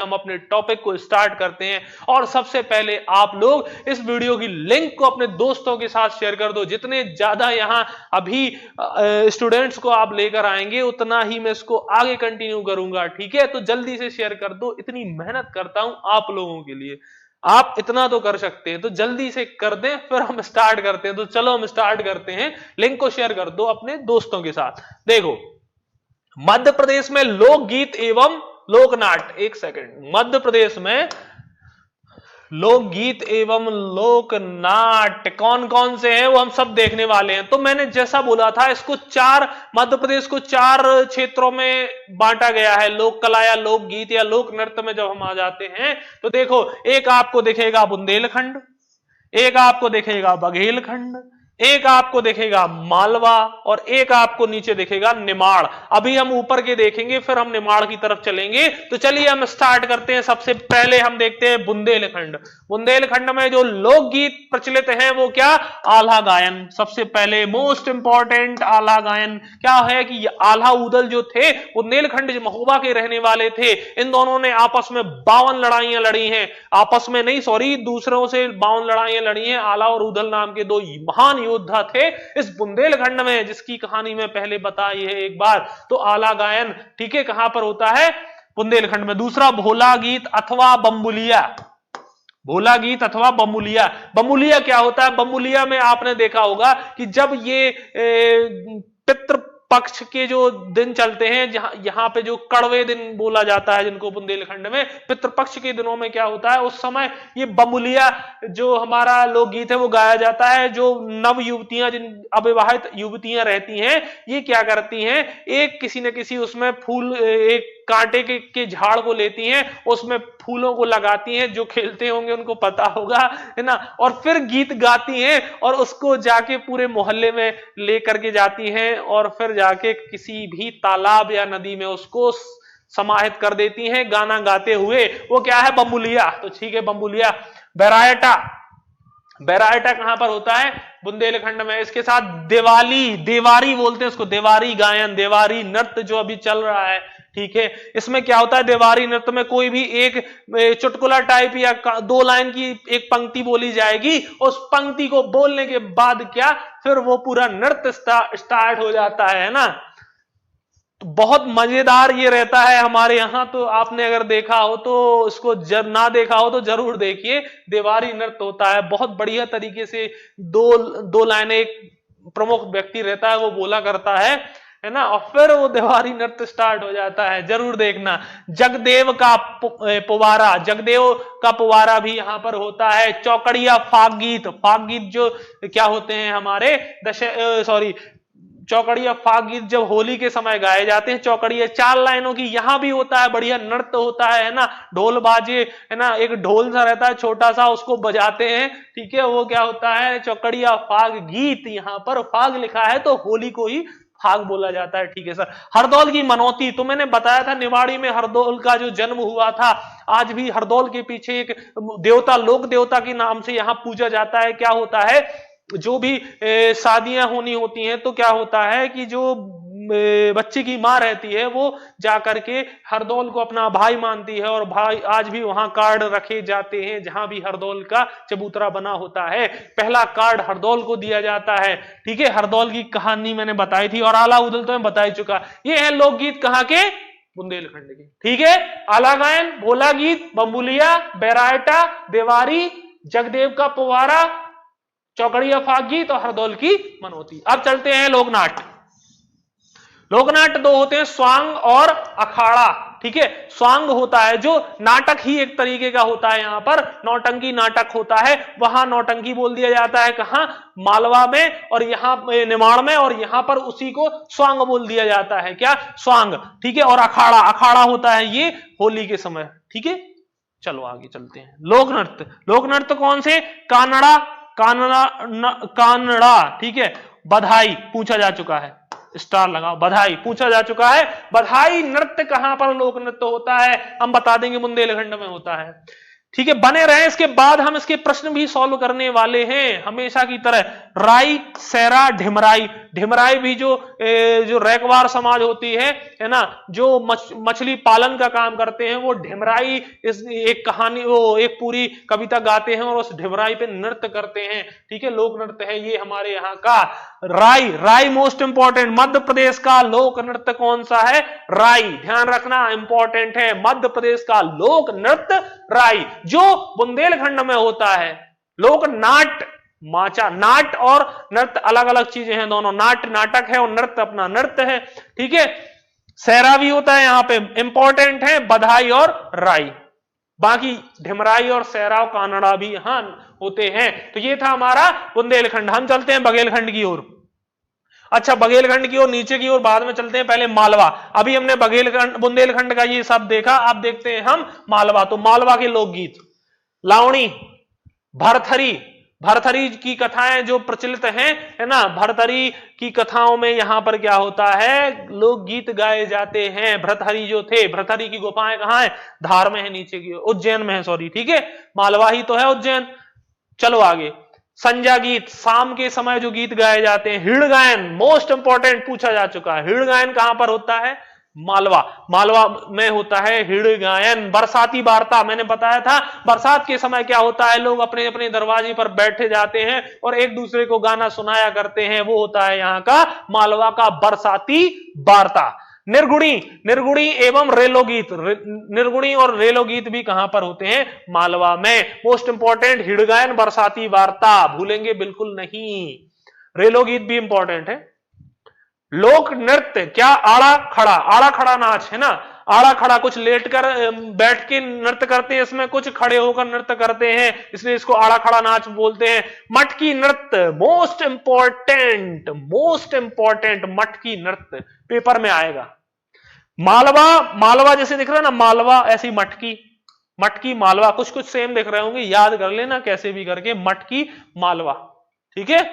हम अपने टॉपिक को स्टार्ट करते हैं। और सबसे पहले आप लोग इस वीडियो की लिंक को अपने दोस्तों के साथ शेयर कर दो। जितने ज्यादा यहां अभी स्टूडेंट्स को आप लेकर आएंगे उतना ही मैं इसको आगे कंटिन्यू करूंगा, ठीक है। तो जल्दी से शेयर कर दो, इतनी मेहनत करता हूं आप लोगों के लिए, आप इतना तो कर सकते हैं, तो जल्दी से कर दें, फिर हम स्टार्ट करते हैं। तो चलो हम स्टार्ट करते हैं। लिंक को शेयर कर दो अपने दोस्तों के साथ। देखो, मध्य प्रदेश में लोकगीत एवं लोकनाट्य, एक सेकंड, मध्य प्रदेश में लोकगीत एवं लोकनाट्य कौन कौन से हैं वो हम सब देखने वाले हैं। तो मैंने जैसा बोला था, इसको मध्य प्रदेश को 4 क्षेत्रों में बांटा गया है। लोक कला या लोकगीत या लोक नृत्य में जब हम आ जाते हैं तो देखो, एक आपको दिखेगा बुंदेलखंड, एक आपको दिखेगा बघेलखंड, एक आपको दिखेगा मालवा और एक आपको नीचे दिखेगा निमाड़। अभी हम ऊपर के देखेंगे, फिर हम निमाड़ की तरफ चलेंगे। तो चलिए हम स्टार्ट करते हैं। सबसे पहले हम देखते हैं बुंदेलखंड। बुंदेलखंड में जो लोकगीत प्रचलित हैं वो क्या, आल्हा गायन। सबसे पहले मोस्ट इंपॉर्टेंट आल्हा गायन क्या है कि आल्हा उदल जो थे बुंदेलखंड महोबा के रहने वाले थे। इन दोनों ने आपस में 52 लड़ाइयां लड़ी हैं, आपस में नहीं, सॉरी, दूसरों से 52 लड़ाइयां लड़ी हैं। आल्हा और उदल नाम के 2 महान योद्धा थे इस बुंदेलखंड में, जिसकी कहानी मैं पहले बताई है एक बार। तो आल्हा गायन, ठीक है, कहां पर होता है, बुंदेलखंड में। दूसरा भोला गीत अथवा बम्बुलिया। भोला गीत अथवा बम्बुलिया। बम्बुलिया क्या होता है, बम्बुलिया में आपने देखा होगा कि जब ये पितृ पक्ष के जो दिन चलते हैं, जहां यहां पे जो कड़वे दिन बोला जाता है जिनको बुंदेलखंड में, पितृपक्ष के दिनों में क्या होता है, उस समय ये बम्बुलिया जो हमारा लोकगीत है वो गाया जाता है। जो नव युवतियां, जिन अविवाहित युवतियां रहती हैं, ये क्या करती हैं, एक किसी न किसी उसमें फूल, एक कांटे के झाड़ को लेती हैं, उसमें फूलों को लगाती हैं। जो खेलते होंगे उनको पता होगा, है ना। और फिर गीत गाती हैं और उसको जाके पूरे मोहल्ले में लेकर के जाती हैं और फिर जाके किसी भी तालाब या नदी में उसको समाहित कर देती हैं गाना गाते हुए। वो क्या है, बम्बुलिया। तो ठीक है, बम्बुलिया। बैरायटा। बैरायटा कहां पर होता है, बुंदेलखंड में। इसके साथ दिवाली, देवारी बोलते हैं उसको, देवारी गायन, देवारी नृत्य जो अभी चल रहा है, ठीक है। इसमें क्या होता है, देवारी नृत्य में कोई भी एक चुटकुला टाइप या 2 लाइन की एक पंक्ति बोली जाएगी। उस पंक्ति को बोलने के बाद क्या, फिर वो पूरा नृत्य स्टार्ट हो जाता है ना। तो बहुत मजेदार ये रहता है हमारे यहाँ। तो आपने अगर देखा हो तो इसको, जब ना देखा हो तो जरूर देखिए। देवारी नृत्य होता है, बहुत बढ़िया तरीके से 2 लाइनें एक प्रमुख व्यक्ति रहता है वो बोला करता है ना, और फिर वो देवारी नृत्य स्टार्ट हो जाता है, जरूर देखना। जगदेव का पुवारा, जगदेव का पुवारा भी यहां पर होता है। चौकड़िया फाग गीत, फाग गीत जो क्या होते हैं हमारे चौकड़िया फाग गीत जब होली के समय गाए जाते हैं। चौकड़िया 4 लाइनों की, यहां भी होता है, बढ़िया नृत्य होता है ना। ढोल बाजे, है ना, एक ढोल सा रहता है छोटा सा, उसको बजाते हैं, ठीक है। वो क्या होता है, चौकड़िया फाग गीत। यहां पर फाग लिखा है तो होली को ही फाग बोला जाता है, ठीक है सर। हरदौल की मनौती, तो मैंने बताया था निवाड़ी में हरदौल का जो जन्म हुआ था। आज भी हरदौल के पीछे एक देवता, लोक देवता के नाम से यहां पूजा जाता है। क्या होता है, जो भी शादियां होनी होती हैं तो क्या होता है कि जो बच्चे की मां रहती है वो जाकर के हरदौल को अपना भाई मानती है, और भाई आज भी वहां कार्ड रखे जाते हैं जहां भी हरदौल का चबूतरा बना होता है। पहला कार्ड हरदौल को दिया जाता है, ठीक है। हरदौल की कहानी मैंने बताई थी, और आला उदल तो मैं बता ही चुका। ये है लोकगीत कहां के, बुंदेलखंड के, ठीक है। आला गायन, भोला गीत, बम्बुलिया, बैरायटा, देवारी, जगदेव का पुवारा, चौकड़िया फाग गीत और हरदौल की मनौती। अब चलते हैं लोकनाट्य। लोकनाट्य 2 होते हैं, स्वांग और अखाड़ा, ठीक है। स्वांग होता है जो नाटक ही एक तरीके का होता है, यहां पर नौटंकी नाटक होता है। वहां नौटंकी बोल दिया जाता है, कहां, मालवा में, और यहां निमाड़ में, और यहां पर उसी को स्वांग बोल दिया जाता है, क्या, स्वांग, ठीक है। और अखाड़ा, अखाड़ा होता है ये होली के समय, ठीक है। चलो आगे चलते हैं। लोकनृत्य, लोकनृत्य कौन से, कानड़ा, कानड़ा, ठीक है। बधाई पूछा जा चुका है, स्टार लगाओ, बधाई पूछा जा चुका है। बधाई नृत्य कहां पर लोक नृत्य होता है, हम बता देंगे, बुंदेलखंड में होता है। ठीक है, बने रहे। इसके बाद हम इसके प्रश्न भी सॉल्व करने वाले हैं हमेशा की तरह। राई, सैरा, ढिमराई। ढिमराई भी जो रैकवार समाज होती है ना, जो मछली पालन का काम करते हैं, वो ढिमराई इस एक कहानी, वो एक पूरी कविता गाते हैं और उस ढिमराई पे नृत्य करते हैं। ठीक है, लोक नृत्य है ये हमारे यहाँ का। राई, राई मोस्ट इंपॉर्टेंट। मध्य प्रदेश का लोक नृत्य कौन सा है? राई। ध्यान रखना, इंपॉर्टेंट है। मध्य प्रदेश का लोक नृत्य राई, जो बुंदेलखंड में होता है। लोक नाट्य माचा, नाट और नृत्य अलग अलग चीजें हैं दोनों। नाट्य नाटक है और नृत्य अपना नृत्य है। ठीक है, सैरा भी होता है यहाँ पे, इंपॉर्टेंट है बधाई और राई। बाकी ढिमराई और सैरा कानड़ा भी यहां होते हैं। तो ये था हमारा बुंदेलखंड। हम चलते हैं बघेलखंड की ओर। अच्छा, बघेलखंड की ओर, नीचे की ओर बाद में चलते हैं, पहले मालवा। अभी हमने बघेलखंड बुंदेलखंड का ये सब देखा, अब देखते हैं हम मालवा। तो मालवा के लोकगीत, लावणी, भरथरी। भरथरी की कथाएं जो प्रचलित हैं, है ना, भरथरी की कथाओं में यहां पर क्या होता है, लोकगीत गाए जाते हैं। भरथरी जो थे, भरथरी की गुफाएं कहां है? धार में है, नीचे की ओर, उज्जैन में है, सॉरी। ठीक है, मालवा ही तो है उज्जैन। चलो आगे। संजा गीत, शाम के समय जो गीत गाए जाते हैं। हिड़ गायन, मोस्ट इंपॉर्टेंट, पूछा जा चुका है। हिड़ गायन कहां पर होता है? मालवा। मालवा में होता है हिड़ गायन। बरसाती वार्ता, मैंने बताया था बरसात के समय क्या होता है, लोग अपने अपने दरवाजे पर बैठे जाते हैं और एक दूसरे को गाना सुनाया करते हैं। वो होता है यहाँ का मालवा का बरसाती वार्ता। निर्गुणी, निर्गुणी एवं रेलो गीत। निर्गुणी और रेलो गीत भी कहां पर होते हैं? मालवा में। मोस्ट इंपॉर्टेंट, हिड़ गायन, बरसाती वार्ता, भूलेंगे बिल्कुल नहीं। रेलो गीत भी इंपॉर्टेंट है। लोक नृत्य क्या? आड़ा खड़ा। आड़ा खड़ा नाच है ना, आड़ा खड़ा, कुछ लेटकर बैठ के नृत्य करते हैं इसमें, कुछ खड़े होकर नृत्य करते हैं, इसलिए इसको आड़ा खड़ा नाच बोलते हैं। मटकी नृत्य, मोस्ट इंपॉर्टेंट, मोस्ट इंपॉर्टेंट, मटकी नृत्य पेपर में आएगा। मालवा, मालवा जैसे दिख रहा है ना, मालवा ऐसी मटकी, मटकी मालवा, कुछ कुछ सेम दिख रहे होंगे, याद कर लेना कैसे भी करके, मटकी मालवा। ठीक है,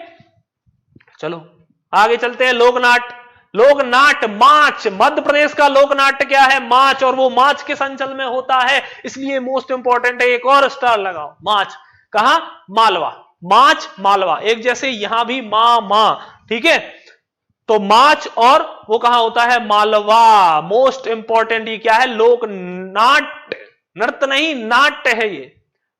चलो आगे चलते हैं। लोकनाट्य, लोकनाट्य माच। मध्य प्रदेश का लोकनाट्य क्या है? माच, और वो माच के अंचल में होता है, इसलिए मोस्ट इंपॉर्टेंट है। एक और स्टार लगाओ। माच कहां? मालवा। माच मालवा एक जैसे, यहां भी मां। ठीक है, तो माच और वो कहां होता है? मालवा। मोस्ट इंपॉर्टेंट ये क्या है? लोक नाट्य, नृत्य नहीं, नाट्य है ये।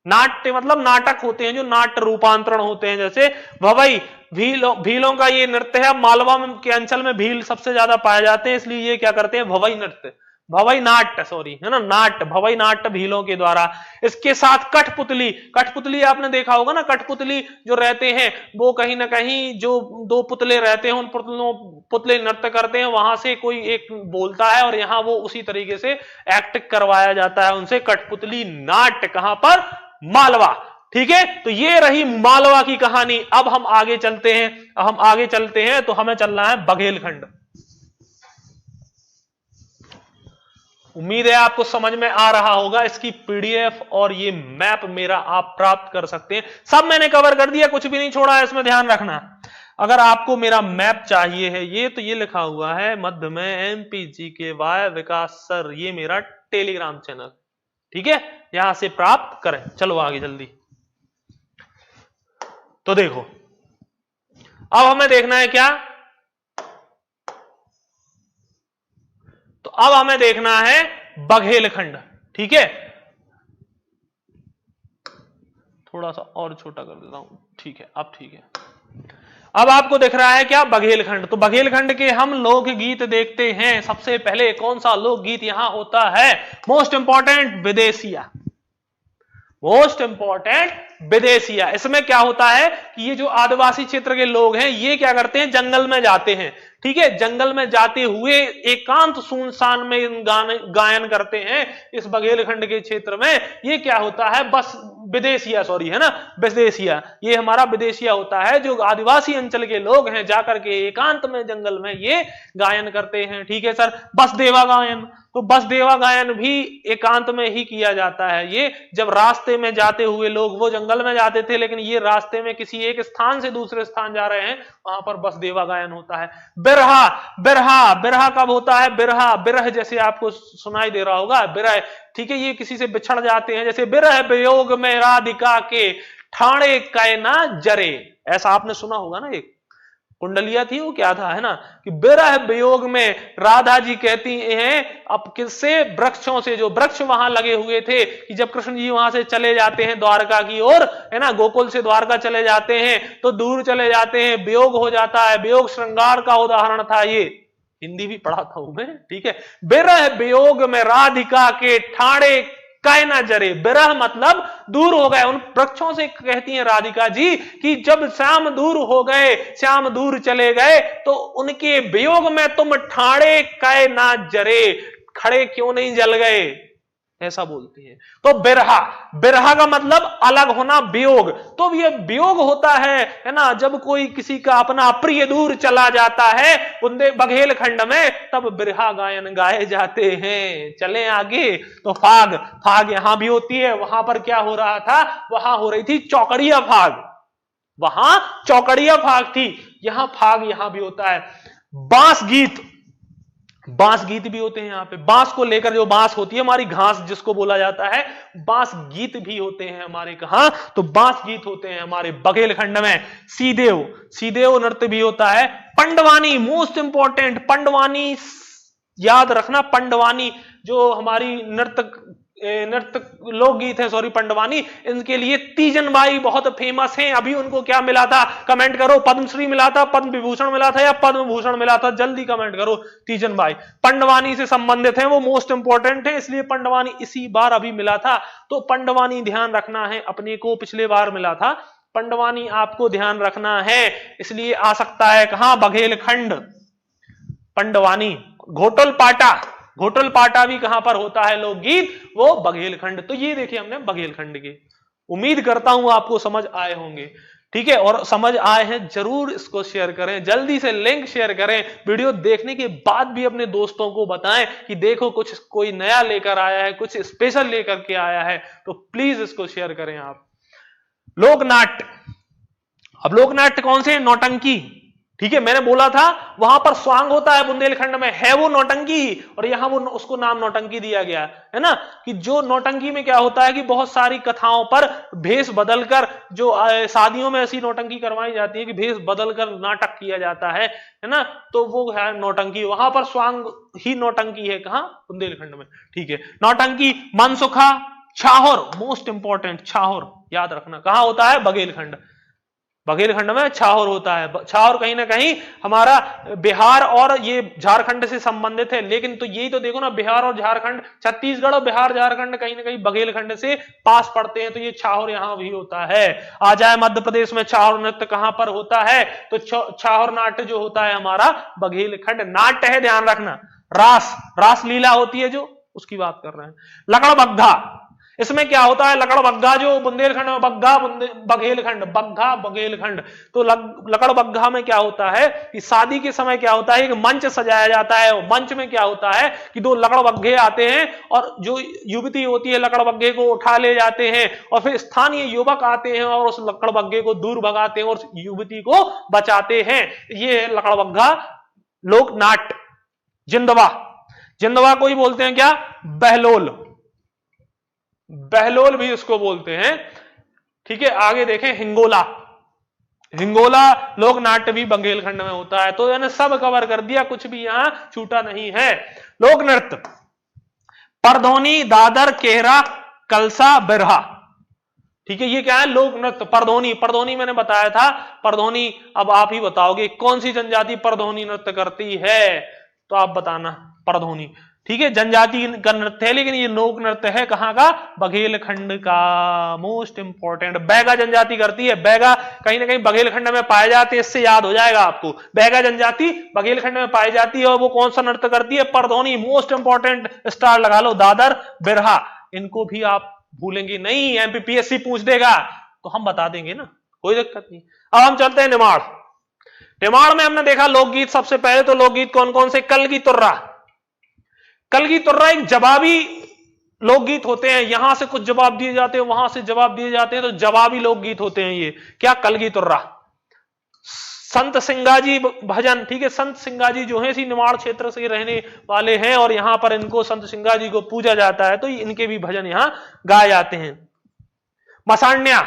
नाट्य मतलब नाटक होते हैं जो नाट्य रूपांतरण होते हैं, जैसे भवई, भीलों का ये नृत्य है। मालवा के अंचल में भील सबसे ज्यादा पाए जाते हैं, इसलिए ये क्या करते हैं? भवई नृत्य, भवई नाट्य, सॉरी, है ना, नाट्य, भवई नाट्य भीलों के द्वारा। इसके साथ कठपुतली। कठपुतली आपने देखा होगा ना, कठपुतली जो रहते हैं वो कहीं ना कहीं जो दो पुतले रहते हैं, उन पुतले नृत्य करते हैं, वहां से कोई एक बोलता है और यहाँ वो उसी तरीके से एक्ट करवाया जाता है उनसे। कठपुतली नाट्य कहां पर? मालवा। ठीक है, तो ये रही मालवा की कहानी। अब हम आगे चलते हैं, हम आगे चलते हैं तो हमें चलना है बघेलखंड। उम्मीद है आपको समझ में आ रहा होगा। इसकी पीडीएफ और ये मैप मेरा आप प्राप्त कर सकते हैं। सब मैंने कवर कर दिया, कुछ भी नहीं छोड़ा है इसमें, ध्यान रखना। अगर आपको मेरा मैप चाहिए है, ये तो ये लिखा हुआ है मध्य में MPGKY विकास सर, ये मेरा टेलीग्राम चैनल। ठीक है, यहां से प्राप्त करें। चलो आगे जल्दी। तो देखो, अब हमें देखना है क्या? तो अब हमें देखना है बघेलखंड। ठीक है, थोड़ा सा और छोटा कर देता हूं। ठीक है, अब ठीक है। अब आपको दिख रहा है क्या? बघेलखंड। तो बघेलखंड के हम लोकगीत देखते हैं। सबसे पहले कौन सा लोकगीत यहां होता है? मोस्ट इंपॉर्टेंट, विदेशिया। मोस्ट इंपॉर्टेंट विदेशिया। इसमें क्या होता है कि ये जो आदिवासी क्षेत्र के लोग हैं, ये क्या करते हैं? जंगल में जाते हैं। ठीक है, जंगल में जाते हुए एकांत सुनसान में गायन करते हैं। इस बघेलखंड के क्षेत्र में ये क्या होता है? बस विदेशिया, सॉरी, है ना, विदेशिया। ये हमारा विदेशिया होता है, जो आदिवासी अंचल के लोग हैं जाकर के एकांत में जंगल में ये गायन करते हैं। ठीक है सर। बसदेवा गायन, तो बसदेवा गायन भी एकांत में ही किया जाता है। ये जब रास्ते में जाते हुए लोग, वो जंगल जंगल में जाते थे, लेकिन ये रास्ते में किसी एक स्थान से दूसरे स्थान जा रहे हैं, वहां पर बस देवा गायन होता है। बिरहा, बिरहा, बिरहा कब होता है? बिरहा, बिरह जैसे आपको सुनाई दे रहा होगा, बिरह, ठीक है, ये किसी से बिछड़ जाते हैं, जैसे बिरह वियोग में राधिका के ठाणे कैना जरे, ऐसा आपने सुना होगा ना। एक कुंडलिया थी, वो क्या था, है ना, कि बिरह वियोग में राधा जी कहती हैं अब किससे? वृक्षों से, जो वृक्ष वहां लगे हुए थे, कि जब कृष्ण जी वहां से चले जाते हैं द्वारका की ओर, है ना, गोकुल से द्वारका चले जाते हैं तो दूर चले जाते हैं, वियोग हो जाता है। वियोग श्रृंगार का उदाहरण था, ये हिंदी भी पढ़ाता हूं मैं, ठीक है। बिरह वियोग में राधिका के ठाणे कैना जरे, बिरह मतलब दूर हो गए, उन वृक्षों से कहती हैं राधिका जी कि जब श्याम दूर हो गए, श्याम दूर चले गए, तो उनके वियोग में तुम ठाणे कैना जरे, खड़े क्यों नहीं जल गए, ऐसा बोलती है। तो बिरहा, बिरहा का मतलब अलग होना, वियोग। तो ये वियोग होता है ना, जब कोई किसी का अपना प्रिय दूर चला जाता है बघेलखंड में, तब बिरहा गायन गाए जाते हैं। चलें आगे, तो फाग, फाग यहां भी होती है। वहां पर क्या हो रहा था? वहां हो रही थी चौकड़िया फाग, वहां चौकड़िया फाग थी, यहां फाग यहां भी होता है। बांस गीत, बांस गीत भी होते हैं यहां पे, बांस को लेकर, जो बांस होती है हमारी घास जिसको बोला जाता है, बांस गीत भी होते हैं हमारे, कहां? तो बांस गीत होते हैं हमारे बघेलखंड में। सीदेव, सीदेव नृत्य भी होता है। पंडवानी, मोस्ट इंपॉर्टेंट, पंडवानी याद रखना, पंडवानी जो हमारी नृत्य लोकगीत है, सॉरी पंडवानी, इनके लिए तीजनबाई बहुत फेमस हैं। अभी उनको क्या मिला था? कमेंट करो, पद्मश्री मिला था, पद्म विभूषण मिला था या पद्म भूषण मिला था, जल्दी कमेंट करो। तीजनबाई पंडवानी से संबंधित हैं, वो मोस्ट इंपॉर्टेंट है, इसलिए पंडवानी इसी बार अभी मिला था। तो पंडवानी ध्यान रखना है अपने को, पिछले बार मिला था, पंडवानी आपको ध्यान रखना है, इसलिए आ सकता है कहां? बघेलखंड, पंडवानी। घोटल पाटा, घोटल पाटा भी कहां पर होता है लोकगीत? वो बघेलखंड। तो ये देखिए हमने बघेलखंड के, उम्मीद करता हूं आपको समझ आए होंगे, ठीक है। और समझ आए हैं जरूर इसको शेयर करें, जल्दी से लिंक शेयर करें, वीडियो देखने के बाद भी अपने दोस्तों को बताएं कि देखो कुछ कोई नया लेकर आया है, कुछ स्पेशल लेकर के आया है, तो प्लीज इसको शेयर करें आप। लोकनाट्य, अब लोकनाट्य कौन से? नौटंकी, ठीक है, मैंने बोला था वहां पर स्वांग होता है, बुंदेलखंड में है वो नौटंकी, और यहां वो उसको नाम नौटंकी दिया गया है ना, कि जो नौटंकी में क्या होता है कि बहुत सारी कथाओं पर भेष बदलकर, जो शादियों में ऐसी नौटंकी करवाई जाती है कि भेष बदलकर नाटक किया जाता है ना, तो वो है नौटंकी। वहां पर स्वांग ही नौटंकी है, कहां? बुंदेलखंड में, ठीक है। नौटंकी, मनसुखा, छाहोर, मोस्ट इंपॉर्टेंट, छाहोर याद रखना कहां होता है? बघेलखंड, बघेलखंड में छाहोर होता है। छाहोर कहीं ना कहीं हमारा बिहार और ये झारखंड से संबंधित है, लेकिन तो यही तो देखो ना, बिहार और झारखंड, छत्तीसगढ़ और बिहार झारखंड कहीं ना कहीं बघेलखंड से पास पड़ते हैं, तो ये छाहोर यहां भी होता है। आ जाए मध्य प्रदेश में छाहोर नृत्य कहां पर होता है? तो छाहोर नाट्य जो होता है हमारा बघेलखंड। नाट्य है, ध्यान रखना। रास, रास लीला होती है जो, उसकी बात कर रहे हैं। लकड़बग्घा, इसमें क्या होता है? लकड़बग्घा जो बुंदेलखंड में, बग्घा बघेलखंड, बग्घा बघेलखंड। तो लकड़बग्घा में क्या होता है कि शादी के समय क्या होता है, एक मंच सजाया जाता है, मंच में क्या होता है कि दो लकड़बग्घे आते हैं और जो युवती होती है लकड़बग्घे को उठा ले जाते हैं, और फिर स्थानीय युवक आते हैं और उस लकड़बग्घे को दूर भगाते हैं और युवती को बचाते हैं। ये है लकड़बग्घा लोकनाट्य। जिंदवा, जिंदवा को ही बोलते हैं क्या? बहलोल, बहलोल भी इसको बोलते हैं, ठीक है। आगे देखें, हिंगोला, हिंगोला लोक नाट्य भी बघेलखंड में होता है। तो यानी सब कवर कर दिया, कुछ भी यहां छूटा नहीं है। लोक नृत्य, परधोनी, दादर, केहरा, कलसा, बिरहा, ठीक है। ये क्या है? लोक नृत्य। परधोनी, परधोनी मैंने बताया था, परधोनी अब आप ही बताओगे कौन सी जनजाति परधोनी नृत्य करती है, तो आप बताना परधोनी, ठीक है। जनजाति का नृत्य है, लेकिन ये लोक नृत्य है कहां का? बघेलखंड का, मोस्ट इंपॉर्टेंट। बैगा जनजाति करती है, बैगा कहीं ना कहीं बघेलखंड में पाए जाते हैं, इससे याद हो जाएगा आपको, बैगा जनजाति बघेलखंड में पाई जाती है। और वो कौन सा नृत्य करती है? परधोनी, मोस्ट इंपॉर्टेंट, स्टार लगा लो। दादर, बिरहा, इनको भी आप भूलेंगे नहीं, एमपीपीएससी पूछ देगा तो हम बता देंगे ना, कोई दिक्कत नहीं। अब हम चलते हैं निमाड़। निमाड़ में हमने देखा लोकगीत, सबसे पहले तो लोकगीत कौन कौन से? कलगी तुर्रा, कलगी तुर्रा एक जवाबी लोकगीत होते हैं, यहां से कुछ जवाब दिए जाते हैं, वहां से जवाब दिए जाते हैं, तो जवाबी लोकगीत होते हैं ये। क्या? कलगी तुर्रा। संत सिंगाजी भजन, ठीक है, संत सिंगाजी जो है इसी निमाड़ क्षेत्र से रहने वाले हैं और यहां पर इनको संत सिंगाजी को पूजा जाता है, तो इनके भी भजन यहां गाए जाते हैं। मसाण्या,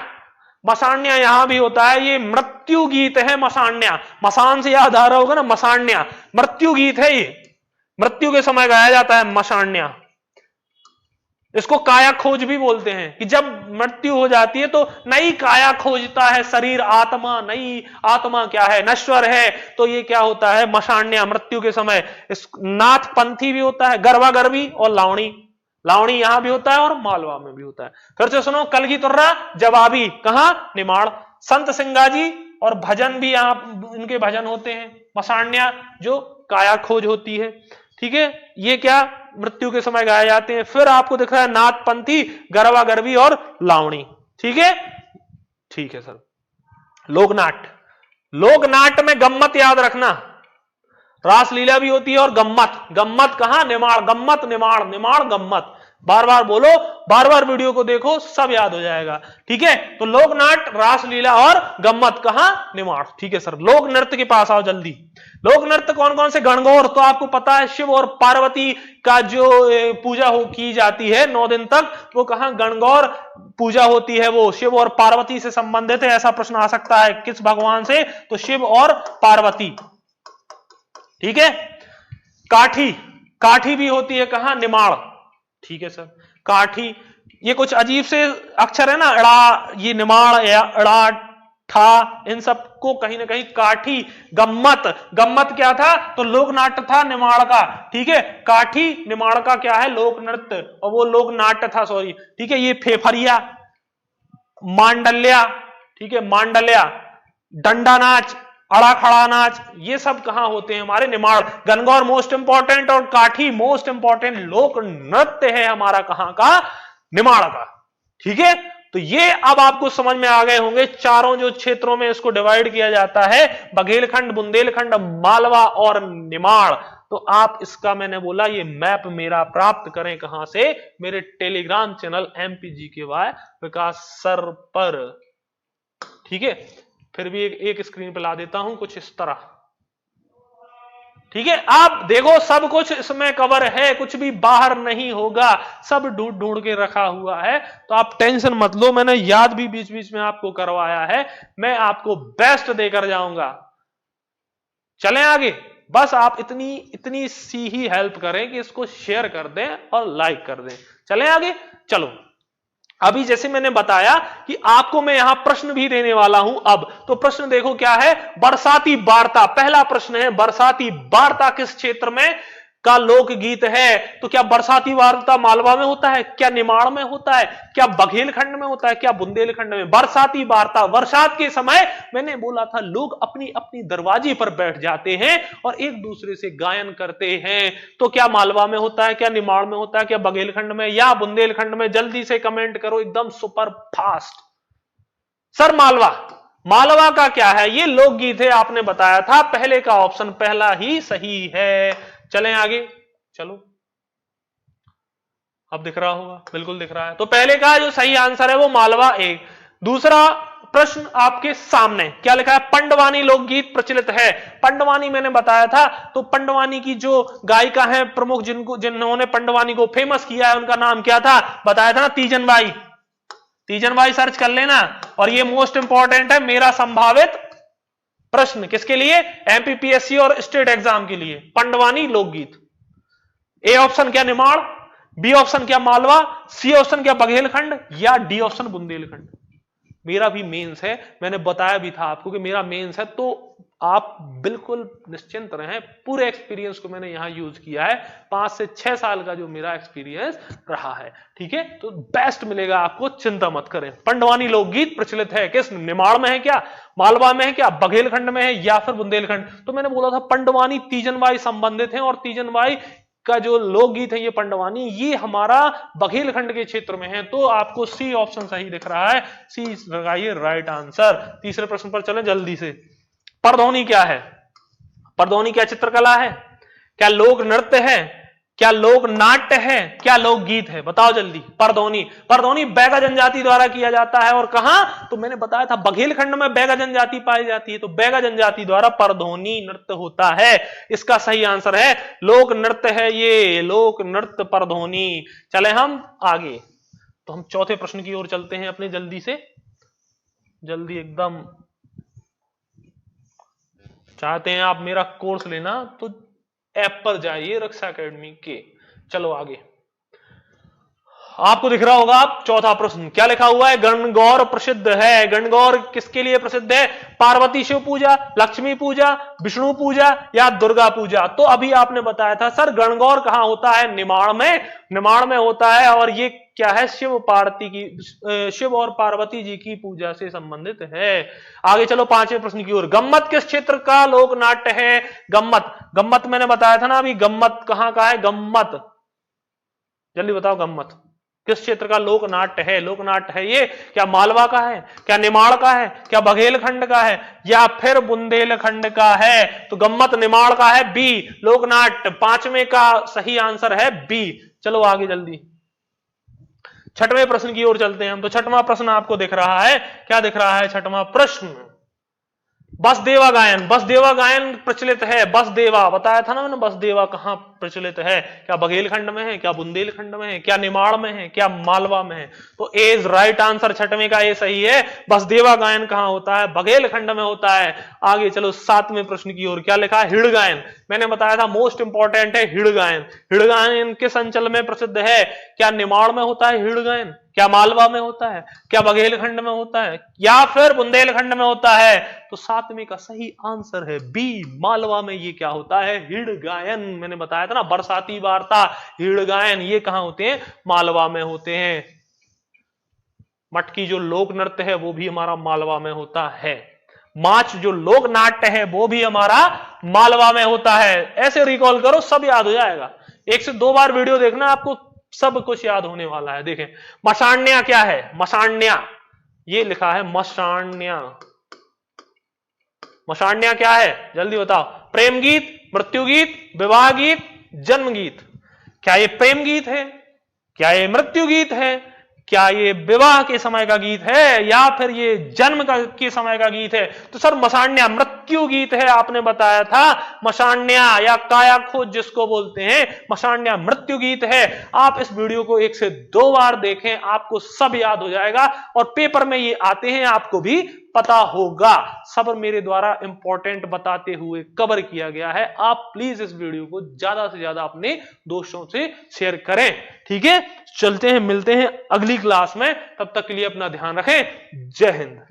मसाण्या यहां भी होता है, ये मृत्यु गीत है मसाण्या। मसान से याद आ रहा होगा ना, मसाण्या मृत्यु गीत है, ये मृत्यु के समय गाया जाता है मसाण्या। इसको काया खोज भी बोलते हैं कि जब मृत्यु हो जाती है तो नई काया खोजता है शरीर, आत्मा, नई आत्मा क्या है, नश्वर है, तो ये क्या होता है, मसाण्या, मृत्यु के समय। इस नाथ पंथी भी होता है, गरबा गरबी और लावणी, लावणी यहां भी होता है और मालवा में भी होता है। फिर से सुनो, कलगी तुर्रा जवाबी, कहां, निमाड़। संत सिंगाजी और भजन भी यहां इनके भजन होते हैं। मसाण्या जो काया खोज होती है, ठीक है, ये क्या, मृत्यु के समय गाए जाते हैं। फिर आपको दिख रहा है नाथ पंथी, गरबा गरबी और लावणी, ठीक है, ठीक है सर। लोकनाट्य, लोकनाट्य में गम्मत याद रखना, रासलीला भी होती है और गम्मत। गम्मत कहां, निमाड़, गम्मत निमाड़, निमाड़ गम्मत, बार बार बोलो, बार बार वीडियो को देखो, सब याद हो जाएगा, ठीक है। तो लोकनाट्य, रासलीला और गम्मत कहां, निमाड़, ठीक है सर। लोक नृत्य के पास आओ जल्दी। लोक नृत्य कौन कौन से, गणगौर, तो आपको पता है शिव और पार्वती का जो पूजा की जाती है 9 दिन तक, वो कहां, गणगौर पूजा होती है, वो शिव और पार्वती से संबंधित है। ऐसा प्रश्न आ सकता है, किस भगवान से, तो शिव और पार्वती, ठीक है। काठी, काठी भी होती है कहां, निमाड़, ठीक है सर। काठी, ये कुछ अजीब से अक्षर है ना, अड़ा, ये निमाड़ या अड़ा, ठा, इन सबको कहीं ना कहीं काठी। गम्मत, गम्मत क्या था, तो लोक नाट्य था निमाड़ का, ठीक है। काठी निमाड़ का क्या है, लोक नृत्य, और वो लोक नाट्य था, सॉरी, ठीक है। ये फेफरिया, मांडल्या, ठीक है, मांडल्या, डंडा नाच, अड़ा खड़ा नाच, ये सब कहां होते हैं, हमारे निमाड़। गणगौर मोस्ट इंपॉर्टेंट और काठी मोस्ट इंपॉर्टेंट लोक नृत्य है हमारा, कहां का, निमाड़ का, ठीक है। तो ये अब आपको समझ में आ गए होंगे, चारों जो क्षेत्रों में इसको डिवाइड किया जाता है, बघेलखंड, बुंदेलखंड, मालवा और निमाड़। तो आप इसका, मैंने बोला, ये मैप मेरा प्राप्त करें कहां से, मेरे टेलीग्राम चैनल MPGKY विकास सर पर, ठीक है। फिर भी एक स्क्रीन पे ला देता हूं कुछ इस तरह, ठीक है। आप देखो, सब कुछ इसमें कवर है, कुछ भी बाहर नहीं होगा, सब ढूंढ ढूंढ के रखा हुआ है, तो आप टेंशन मत लो। मैंने याद भी बीच बीच में आपको करवाया है, मैं आपको बेस्ट देकर जाऊंगा। चलें आगे, बस आप इतनी सी ही हेल्प करें कि इसको शेयर कर दें और लाइक कर दें। चलें आगे, चलो। अभी जैसे मैंने बताया कि आपको मैं यहां प्रश्न भी देने वाला हूं अब, तो प्रश्न देखो क्या है, बरसाती वार्ता। पहला प्रश्न है, बरसाती वार्ता किस क्षेत्र में का लोकगीत है, तो क्या बरसाती वार्ता मालवा में होता है, क्या निमाड़ में होता है, क्या बघेलखंड में होता है, क्या बुंदेलखंड में। बरसाती वार्ता, बरसात के समय मैंने बोला था लोग अपनी अपनी दरवाजे पर बैठ जाते हैं और एक दूसरे से गायन करते हैं, तो क्या मालवा में होता है, क्या निमाड़ में होता है, क्या बघेलखंड में या बुंदेलखंड में। जल्दी से कमेंट करो, एकदम super fast. Sir Malwa, Malwa का क्या है, ये लोकगीत है, आपने बताया था, पहले का ऑप्शन पहला ही सही है। चलें आगे, चलो। अब दिख रहा होगा, बिल्कुल दिख रहा है। तो पहले का जो सही आंसर है वो मालवा एक। दूसरा प्रश्न आपके सामने क्या लिखा है, पंडवानी लोकगीत प्रचलित है। पंडवानी मैंने बताया था, तो पंडवानी की जो गायिका है प्रमुख, जिन्होंने पंडवानी को फेमस किया है, उनका नाम क्या था, बताया था ना, तीजनबाई। तीजनबाई सर्च कर लेना। और ये मोस्ट इंपॉर्टेंट है, मेरा संभावित प्रश्न किसके लिए, MPPSC और स्टेट एग्जाम के लिए। पंडवानी लोकगीत, ए ऑप्शन क्या निमाड़, बी ऑप्शन क्या मालवा, सी ऑप्शन क्या बघेलखंड, या डी ऑप्शन बुंदेलखंड। मेरा भी मेंस है, मैंने बताया भी था आपको कि मेरा मेंस है, तो आप बिल्कुल निश्चिंत रहें, पूरे एक्सपीरियंस को मैंने यहां यूज किया है, 5 से 6 साल का जो मेरा एक्सपीरियंस रहा है, ठीक है। तो बेस्ट मिलेगा आपको, चिंता मत करें। पंडवानी लोकगीत प्रचलित है किस, निमाड़ में है क्या, मालवा में है क्या, बघेलखंड में है या फिर बुंदेलखंड। तो मैंने बोला था पंडवानी तीजनबाई संबंधित है, और तीजनबाई का जो लोकगीत है ये पंडवानी, ये हमारा बघेलखंड के क्षेत्र में है। तो आपको सी ऑप्शन सही दिख रहा है, सी लगाइए राइट आंसर। तीसरे प्रश्न पर चलें जल्दी से। परधौनी क्या है, परधौनी क्या चित्रकला है, क्या लोक नृत्य है, क्या लोक नाट्य है, क्या लोकगीत है? बताओ जल्दी। परधोनी, परधोनी बैगा जनजाति द्वारा किया जाता है। और कहां? तो मैंने बताया था बघेलखंड में बैगा जनजाति पाई जाती है, तो बैगा जनजाति द्वारा परधोनी नृत्य होता है। इसका सही आंसर है लोक नृत्य है ये, लोक नृत्य परधोनी। चले हम आगे, तो हम चौथे प्रश्न की ओर चलते हैं अपने, जल्दी से, जल्दी एकदम। चाहते हैं आप मेरा कोर्स लेना तो ऐप पर जाइए रक्षा एकेडमी के। चलो आगे, आपको दिख रहा होगा आप चौथा प्रश्न क्या लिखा हुआ है? गणगौर प्रसिद्ध है। गणगौर किसके लिए प्रसिद्ध है? पार्वती शिव पूजा, लक्ष्मी पूजा, विष्णु पूजा या दुर्गा पूजा? तो अभी आपने बताया था सर गणगौर कहां होता है? निमाड़ में, निमाड़ में होता है। और ये क्या है? शिव पार्वती की, शिव और पार्वती जी की पूजा से संबंधित है। आगे चलो पांचवें प्रश्न की ओर। गम्मत किस क्षेत्र का लोक नाट्य है? गम्मत, गम्मत मैंने बताया था ना अभी, गम्मत कहां का है? गम्मत, जल्दी बताओ, गम्मत किस क्षेत्र का लोक नाट्य है? लोक नाट्य है ये, क्या मालवा का है, क्या निमाड़ का है, क्या बघेलखंड का है, या फिर बुंदेलखंड का है? तो गम्मत निमाड़ का है, बी लोकनाट्य। पांचवें का सही आंसर है बी। चलो आगे जल्दी, छठवें प्रश्न की ओर चलते हैं हम। तो छठवां प्रश्न आपको दिख रहा है, क्या दिख रहा है छठवां प्रश्न? बसदेवा गायन, बसदेवा गायन प्रचलित है। बसदेवा बताया था ना मैंने, बसदेवा कहां प्रचलित है? क्या बघेलखंड में है, क्या बुंदेलखंड में है, क्या निमाड़ में है, क्या मालवा में है? तो ए इज राइट आंसर, छठवें का ए सही है। बसदेवा गायन कहां होता है? बघेलखंड में होता है। आगे चलो सातवें प्रश्न की ओर, क्या लिखा है? हिड़ गायन, मैंने बताया था मोस्ट इंपॉर्टेंट है हिड़ गायन। हिड़ गायन किस अंचल में प्रसिद्ध है? क्या निमाड़ में होता है हिड़ गायन, क्या मालवा में होता है, क्या बघेलखंड में होता है, या फिर बुंदेलखंड में होता है? तो सातवें का सही आंसर है बी, मालवा में ये क्या होता है? हिड़ गायन। मैंने बताया था ना बरसाती वार्ता, हिड़ गायन, ये कहां होते हैं? मालवा में होते हैं। मटकी जो लोक नृत्य है वो भी हमारा मालवा में होता है। माच जो लोक नाट्य है वो भी हमारा मालवा में होता है। ऐसे रिकॉल करो, सब याद हो जाएगा। एक से दो बार वीडियो देखना, आपको सब कुछ याद होने वाला है। देखें मसाण्या क्या है? मसाण्या, ये लिखा है मसाण्या। मसाण्या क्या है? जल्दी बताओ। प्रेम गीत, मृत्यु गीत, विवाह गीत, जन्म गीत। क्या ये प्रेम गीत है, क्या ये मृत्यु गीत है, क्या ये विवाह के समय का गीत है, या फिर ये जन्म के समय का गीत है? तो सर मसाण्या मृत्यु गीत है, आपने बताया था। मसाण्या या काया खोज जिसको बोलते हैं, मसाण्या मृत्यु गीत है। आप इस वीडियो को एक से दो बार देखें, आपको सब याद हो जाएगा। और पेपर में ये आते हैं, आपको भी पता होगा। सब मेरे द्वारा इंपॉर्टेंट बताते हुए कवर किया गया है। आप प्लीज इस वीडियो को ज्यादा से ज्यादा अपने दोस्तों से शेयर करें, ठीक है? चलते हैं, मिलते हैं अगली क्लास में। तब तक के लिए अपना ध्यान रखें। जय हिंद।